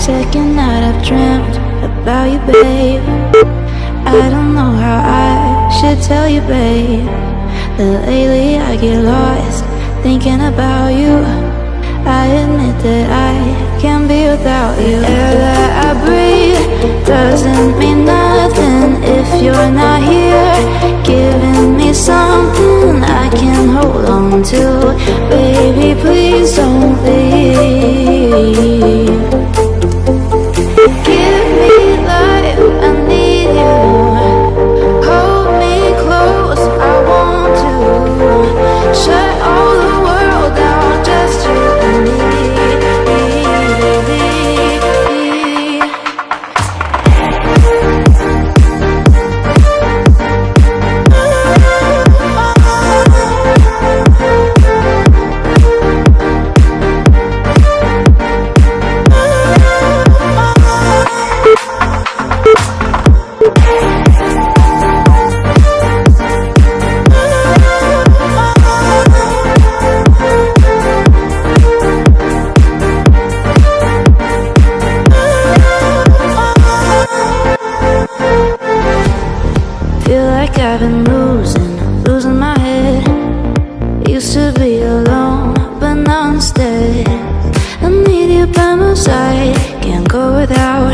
Second night I've dreamt about you, babe. I don't know how I should tell you, babe, that lately I get lost thinking about you. I admit that I can't be without you. The air that I breathe doesn't mean nothing if you're not here, giving me something I can hold on to. Baby, please don't leave. Give me life, I need you. Hold me close, I want to. Shut all the world down, just you and me, baby. Feel like I've been losing my head. Used to be alone, but now instead I need you by my side. Can't go without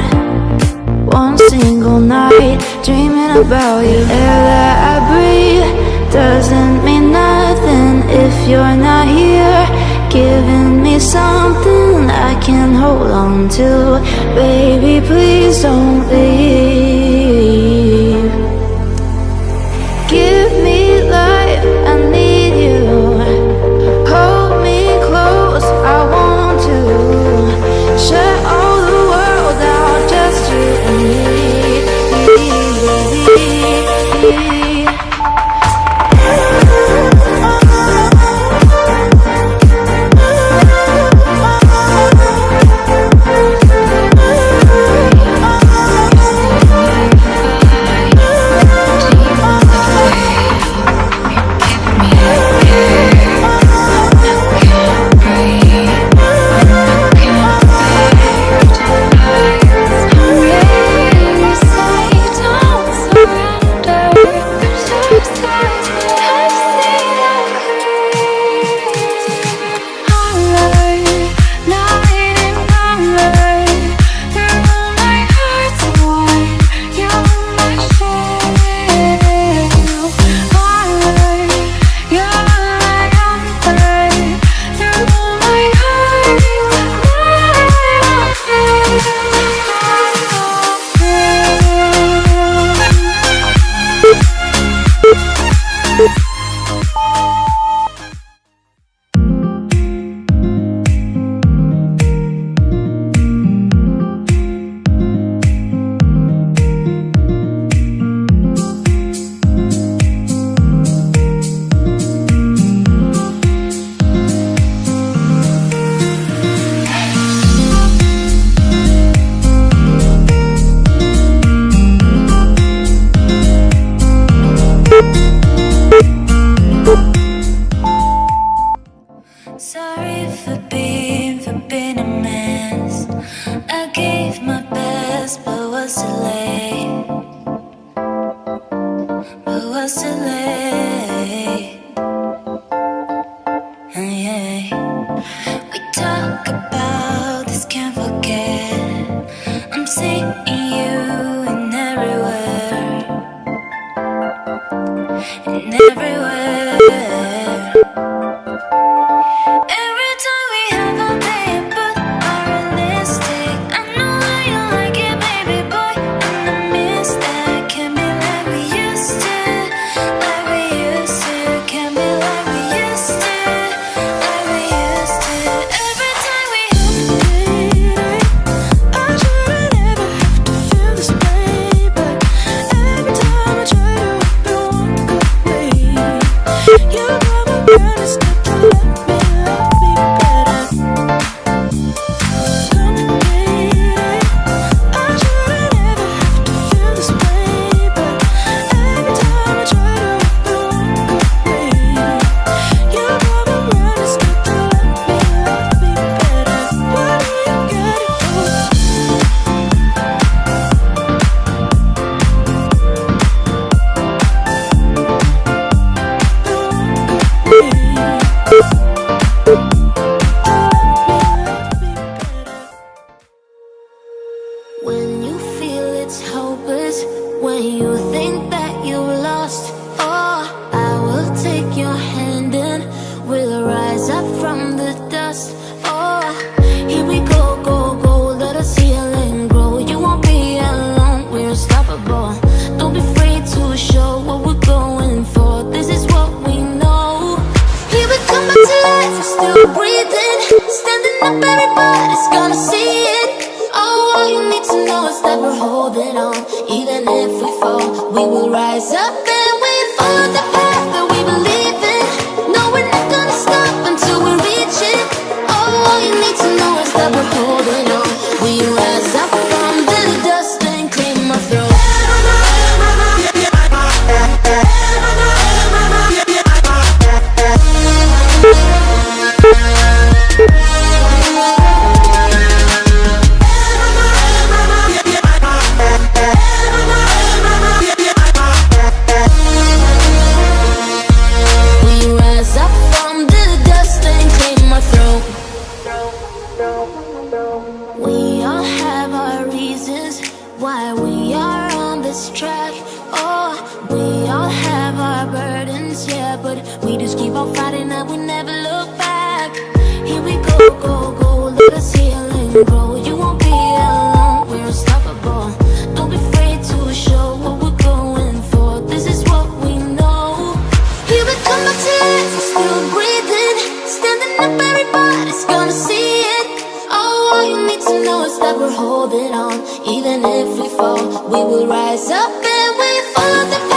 one single night dreaming about you. Air that I breathe doesn't mean nothing if you're not here, giving me something I can hold on to. Baby, please don't leave. Give me life, I need you. Hold me close, I want to. Shut all the world down, just you and me. us that we're holding on. Even if we fall, we will rise up and we follow the path that we believe in. No, we're not gonna stop until we reach it. Oh, all you need to know is that we're holding on. We rise up from the dust and claim our throne. We all have our reasons why we are on this track. Oh, we all have our burdens, yeah, but we just keep on fighting and we never look back. Here we go, go, go, let us heal and grow. You won't be alone, we're unstoppable. Don't be afraid to show what we're going for. This is what we know. Here we come back to life, we're still breathing. Standing up, everybody's gonna see it. All you need to know is that we're holding on. Even if we fall, we will rise up and we follow the